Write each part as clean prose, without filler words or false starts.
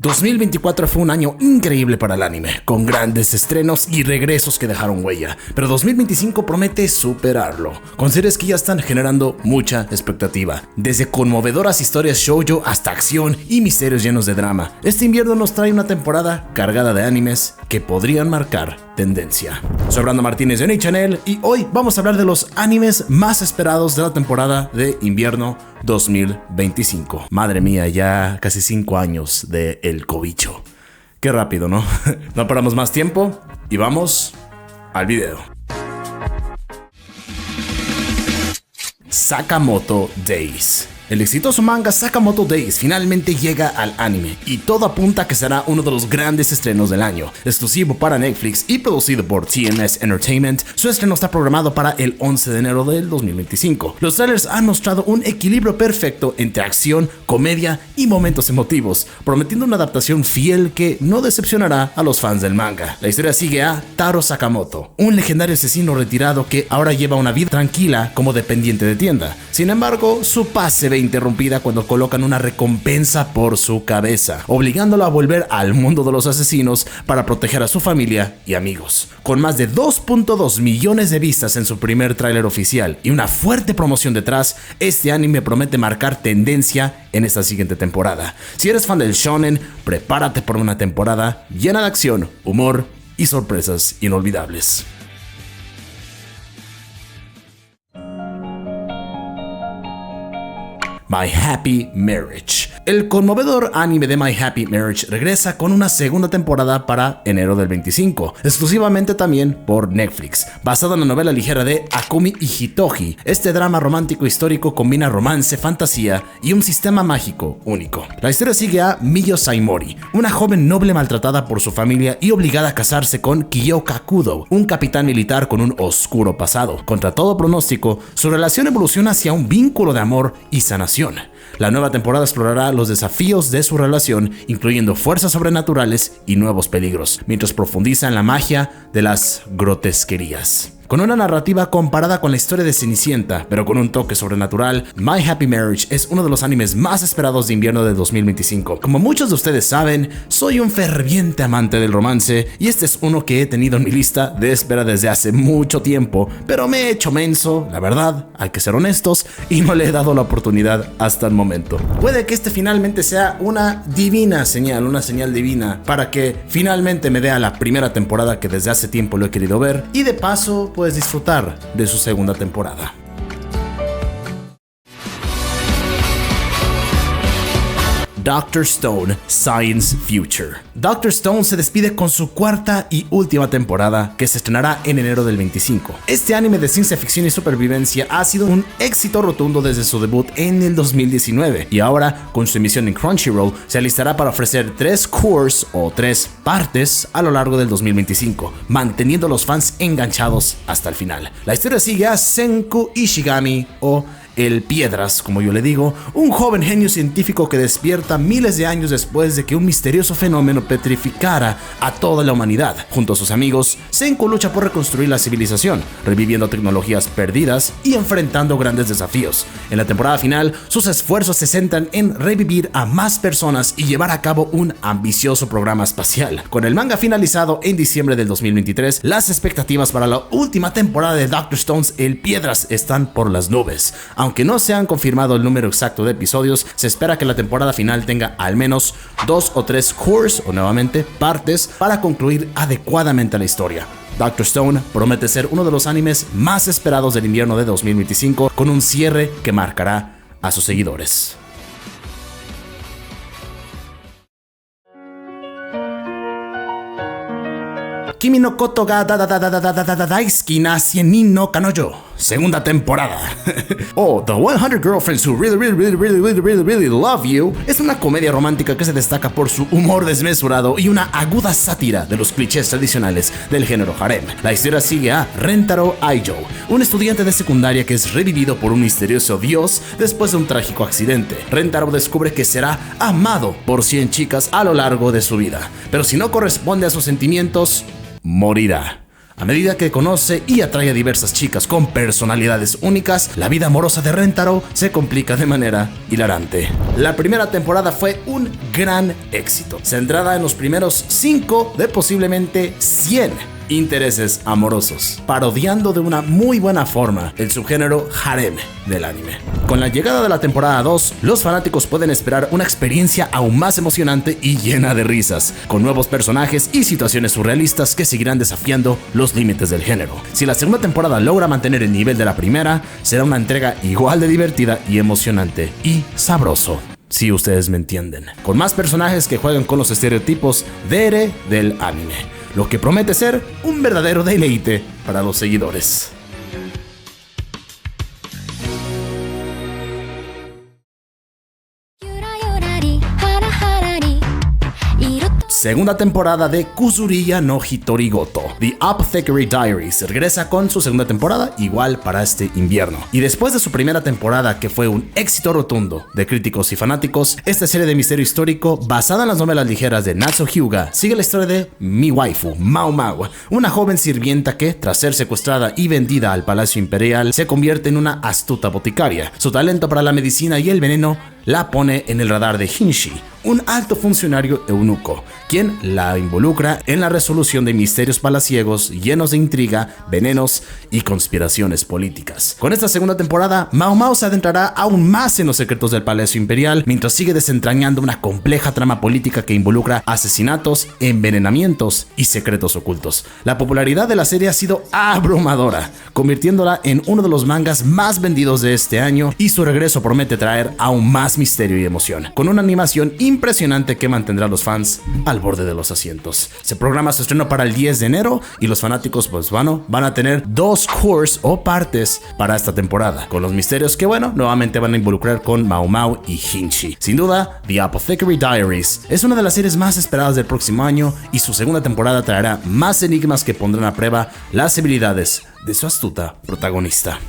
2024 fue un año increíble para el anime, con grandes estrenos y regresos que dejaron huella, pero 2025 promete superarlo, con series que ya están generando mucha expectativa, desde conmovedoras historias shoujo hasta acción y misterios llenos de drama. Este invierno nos trae una temporada cargada de animes que podrían marcar tendencia. Soy Brando Martínez de Nichannel y hoy vamos a hablar de los animes más esperados de la temporada de invierno 2025. Madre mía, ya casi 5 años de El Cobicho. Qué rápido, ¿no? No paramos más tiempo y vamos al video. Sakamoto Days. El exitoso manga Sakamoto Days finalmente llega al anime y todo apunta a que será uno de los grandes estrenos del año. Exclusivo para Netflix y producido por TMS Entertainment, su estreno está programado para el 11 de enero del 2025. Los trailers han mostrado un equilibrio perfecto entre acción, comedia y momentos emotivos, prometiendo una adaptación fiel que no decepcionará a los fans del manga. La historia sigue a Taro Sakamoto, un legendario asesino retirado que ahora lleva una vida tranquila como dependiente de tienda. Sin embargo, su paz se ve interrumpida cuando colocan una recompensa por su cabeza, obligándolo a volver al mundo de los asesinos para proteger a su familia y amigos. Con más de 2.2 millones de vistas en su primer tráiler oficial y una fuerte promoción detrás, este anime promete marcar tendencia en esta siguiente temporada. Si eres fan del shonen, prepárate por una temporada llena de acción, humor y sorpresas inolvidables. My Happy Marriage. El conmovedor anime de My Happy Marriage regresa con una segunda temporada para enero del 25, exclusivamente también por Netflix. Basado en la novela ligera de Akumi y Hitoji, este drama romántico histórico combina romance, fantasía y un sistema mágico único. La historia sigue a Miyo Saimori, una joven noble maltratada por su familia y obligada a casarse con Kiyoka Kudo, un capitán militar con un oscuro pasado. Contra todo pronóstico, su relación evoluciona hacia un vínculo de amor y sanación. La nueva temporada explorará los desafíos de su relación, incluyendo fuerzas sobrenaturales y nuevos peligros, mientras profundiza en la magia de las grotesquerías. Con una narrativa comparada con la historia de Cenicienta, pero con un toque sobrenatural, My Happy Marriage es uno de los animes más esperados de invierno de 2025. Como muchos de ustedes saben, soy un ferviente amante del romance y este es uno que he tenido en mi lista de espera desde hace mucho tiempo, pero me he hecho menso, la verdad, hay que ser honestos, y no le he dado la oportunidad hasta el momento. Puede que este finalmente sea una divina señal, una señal divina, para que finalmente me dé a la primera temporada que desde hace tiempo lo he querido ver, y de paso puedes disfrutar de su segunda temporada. Dr. Stone Science Future. Dr. Stone se despide con su cuarta y última temporada, que se estrenará en enero del 25. Este anime de ciencia ficción y supervivencia ha sido un éxito rotundo desde su debut en el 2019 y ahora, con su emisión en Crunchyroll, se alistará para ofrecer 3 cores o 3 partes a lo largo del 2025, manteniendo a los fans enganchados hasta el final. La historia sigue a Senku Ishigami, o el Piedras, como yo le digo, un joven genio científico que despierta miles de años después de que un misterioso fenómeno petrificara a toda la humanidad. Junto a sus amigos, Senku lucha por reconstruir la civilización, reviviendo tecnologías perdidas y enfrentando grandes desafíos. En la temporada final, sus esfuerzos se centran en revivir a más personas y llevar a cabo un ambicioso programa espacial. Con el manga finalizado en diciembre del 2023, las expectativas para la última temporada de Dr. Stone's El Piedras están por las nubes. Aunque no se han confirmado el número exacto de episodios, se espera que la temporada final tenga al menos 2 o 3 cores, o nuevamente partes, para concluir adecuadamente la historia. Dr. Stone promete ser uno de los animes más esperados del invierno de 2025, con un cierre que marcará a sus seguidores. Kimi no Koto ga daisuki na Shienin no Kanojo, segunda temporada. The 100 Girlfriends Who Really Love You es una comedia romántica que se destaca por su humor desmesurado y una aguda sátira de los clichés tradicionales del género harem. La historia sigue a Rentaro Aijo, un estudiante de secundaria que es revivido por un misterioso dios después de un trágico accidente. Rentaro descubre que será amado por 100 chicas a lo largo de su vida, pero si no corresponde a sus sentimientos, morirá. A medida que conoce y atrae a diversas chicas con personalidades únicas, la vida amorosa de Rentaro se complica de manera hilarante. La primera temporada fue un gran éxito, centrada en los primeros 5 de posiblemente 100 intereses amorosos, parodiando de una muy buena forma el subgénero harem del anime. Con la llegada de la temporada 2, los fanáticos pueden esperar una experiencia aún más emocionante y llena de risas, con nuevos personajes y situaciones surrealistas que seguirán desafiando los límites del género. Si la segunda temporada logra mantener el nivel de la primera, será una entrega igual de divertida y emocionante y sabroso. Si ustedes me entienden, con más personajes que juegan con los estereotipos de ere del anime, lo que promete ser un verdadero deleite para los seguidores. Segunda temporada de Kuzuriya no Hitorigoto. The Apothecary Diaries regresa con su segunda temporada, igual para este invierno. Y después de su primera temporada, que fue un éxito rotundo de críticos y fanáticos, esta serie de misterio histórico, basada en las novelas ligeras de Natsuo Hyuga, sigue la historia de mi waifu, Mao Mao, una joven sirvienta que, tras ser secuestrada y vendida al Palacio Imperial, se convierte en una astuta boticaria. Su talento para la medicina y el veneno la pone en el radar de Hinshi, un alto funcionario eunuco, quien la involucra en la resolución de misterios palaciegos llenos de intriga, venenos y conspiraciones políticas. Con esta segunda temporada, Mao Mao se adentrará aún más en los secretos del Palacio Imperial, mientras sigue desentrañando una compleja trama política que involucra asesinatos, envenenamientos y secretos ocultos. La popularidad de la serie ha sido abrumadora, convirtiéndola en uno de los mangas más vendidos de este año, y su regreso promete traer aún más misterio y emoción, con una animación impresionante que mantendrá a los fans al borde de los asientos. Se programa su estreno para el 10 de enero y los fanáticos van a tener 2 cores o partes para esta temporada, con los misterios que nuevamente van a involucrar con Mao Mao y Hinshi. Sin duda, The Apothecary Diaries es una de las series más esperadas del próximo año, y su segunda temporada traerá más enigmas que pondrán a prueba las habilidades de su astuta protagonista.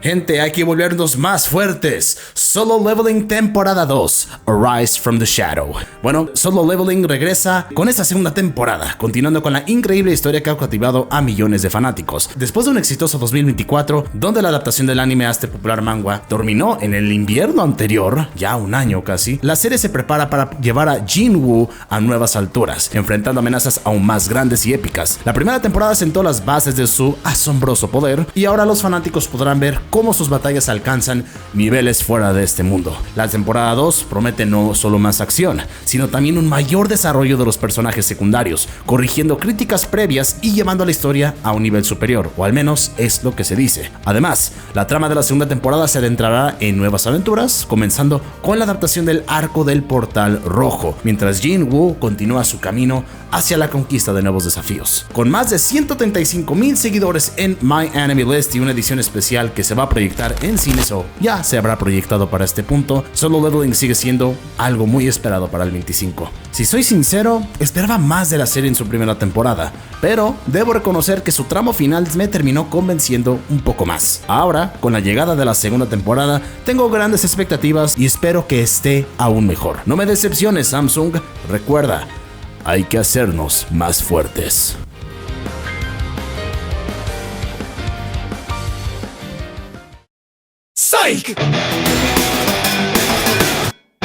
Gente, hay que volvernos más fuertes. Solo Leveling temporada 2, Arise from the Shadow. Bueno, Solo Leveling regresa con esta segunda temporada, continuando con la increíble historia que ha cautivado a millones de fanáticos. Después de un exitoso 2024, donde la adaptación del anime a este popular manga terminó en el invierno anterior, ya un año casi, la serie se prepara para llevar a Jinwoo a nuevas alturas, enfrentando amenazas aún más grandes y épicas. La primera temporada sentó las bases de su asombroso poder, y ahora los fanáticos podrán ver cómo sus batallas alcanzan niveles fuera de este mundo. La temporada 2 promete no solo más acción, sino también un mayor desarrollo de los personajes secundarios, corrigiendo críticas previas y llevando la historia a un nivel superior, o al menos es lo que se dice. Además, la trama de la segunda temporada se adentrará en nuevas aventuras, comenzando con la adaptación del arco del Portal Rojo, mientras Jinwoo continúa su camino hacia la conquista de nuevos desafíos. Con más de 135,000 seguidores en My Anime List y una edición especial que se va a proyectar en cines o ya se habrá proyectado para este punto, Solo Leveling sigue siendo algo muy esperado para el 25. Si soy sincero, esperaba más de la serie en su primera temporada, pero debo reconocer que su tramo final me terminó convenciendo un poco más. Ahora, con la llegada de la segunda temporada, tengo grandes expectativas y espero que esté aún mejor. No me decepciones, Samsung. Recuerda, hay que hacernos más fuertes. ¡Psych!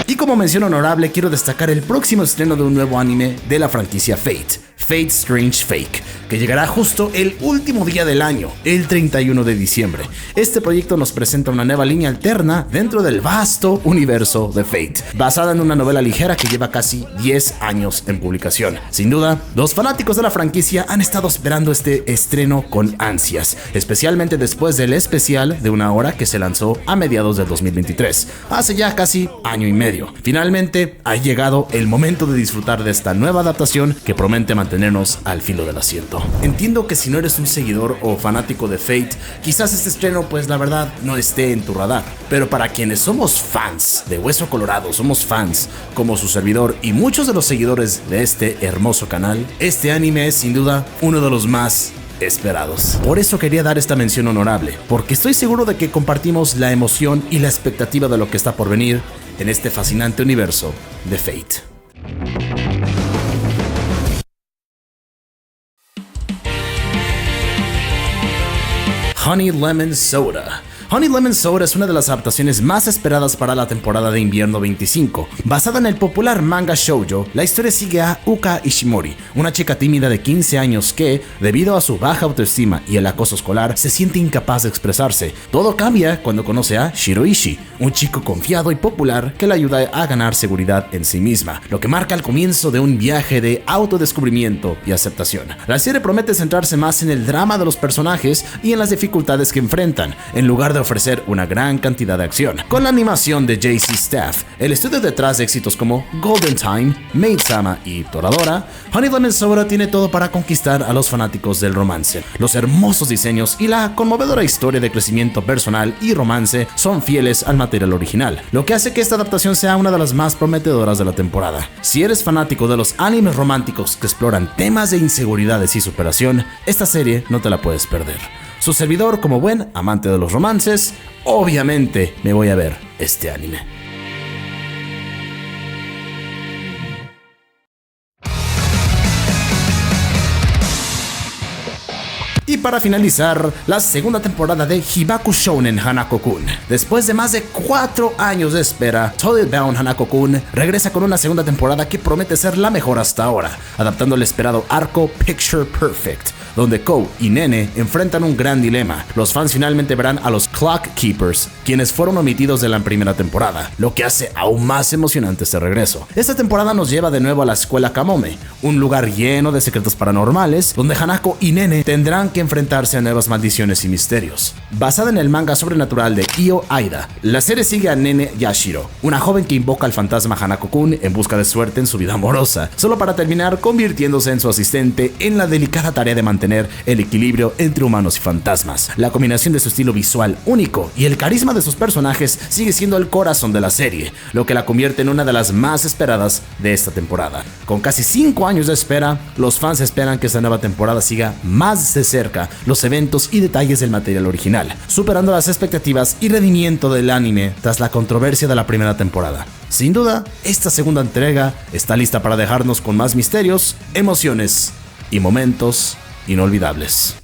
Y como mención honorable, quiero destacar el próximo estreno de un nuevo anime de la franquicia Fate Strange Fake, que llegará justo el último día del año, el 31 de diciembre. Este proyecto nos presenta una nueva línea alterna dentro del vasto universo de Fate, basada en una novela ligera que lleva casi 10 años en publicación. Sin duda, los fanáticos de la franquicia han estado esperando este estreno con ansias, especialmente después del especial de 1 hora que se lanzó a mediados del 2023, hace ya casi año y medio. Finalmente, ha llegado el momento de disfrutar de esta nueva adaptación que promete mantenernos al filo del asiento. Entiendo que si no eres un seguidor o fanático de Fate, quizás este estreno pues la verdad no esté en tu radar, pero para quienes somos fans de Hueso Colorado, somos fans como su servidor y muchos de los seguidores de este hermoso canal, este anime es sin duda uno de los más esperados. Por eso quería dar esta mención honorable, porque estoy seguro de que compartimos la emoción y la expectativa de lo que está por venir en este fascinante universo de Fate. Honey Lemon Soda. Honey Lemon Soda es una de las adaptaciones más esperadas para la temporada de invierno 25. Basada en el popular manga shoujo, la historia sigue a Uka Ishimori, una chica tímida de 15 años que, debido a su baja autoestima y el acoso escolar, se siente incapaz de expresarse. Todo cambia cuando conoce a Shiroishi, un chico confiado y popular que le ayuda a ganar seguridad en sí misma, lo que marca el comienzo de un viaje de autodescubrimiento y aceptación. La serie promete centrarse más en el drama de los personajes y en las dificultades que enfrentan, en lugar de ofrecer una gran cantidad de acción. Con la animación de JC Staff, el estudio detrás de éxitos como Golden Time, Maid-sama y Toradora, Honey Lemon Soda tiene todo para conquistar a los fanáticos del romance. Los hermosos diseños y la conmovedora historia de crecimiento personal y romance son fieles al material original, lo que hace que esta adaptación sea una de las más prometedoras de la temporada. Si eres fanático de los animes románticos que exploran temas de inseguridades y superación, esta serie no te la puedes perder. Su servidor, como buen amante de los romances, obviamente me voy a ver este anime. Y para finalizar, la segunda temporada de Hibaku Shounen Hanako-kun. Después de más de 4 años de espera, Totally Bound Hanako-kun regresa con una segunda temporada que promete ser la mejor hasta ahora, adaptando el esperado arco Picture Perfect, donde Kou y Nene enfrentan un gran dilema. Los fans finalmente verán a los Clock Keepers, quienes fueron omitidos de la primera temporada, lo que hace aún más emocionante este regreso. Esta temporada nos lleva de nuevo a la escuela Kamome, un lugar lleno de secretos paranormales, donde Hanako y Nene tendrán que enfrentarse a nuevas maldiciones y misterios. Basada en el manga sobrenatural de Io Aida, la serie sigue a Nene Yashiro, una joven que invoca al fantasma Hanako-kun en busca de suerte en su vida amorosa, solo para terminar convirtiéndose en su asistente en la delicada tarea de mantener el equilibrio entre humanos y fantasmas. La combinación de su estilo visual único y el carisma de sus personajes sigue siendo el corazón de la serie, lo que la convierte en una de las más esperadas de esta temporada. Con casi 5 años de espera, los fans esperan que esta nueva temporada siga más de cerca los eventos y detalles del material original, superando las expectativas y redimiento del anime tras la controversia de la primera temporada. Sin duda, esta segunda entrega está lista para dejarnos con más misterios, emociones y momentos inolvidables.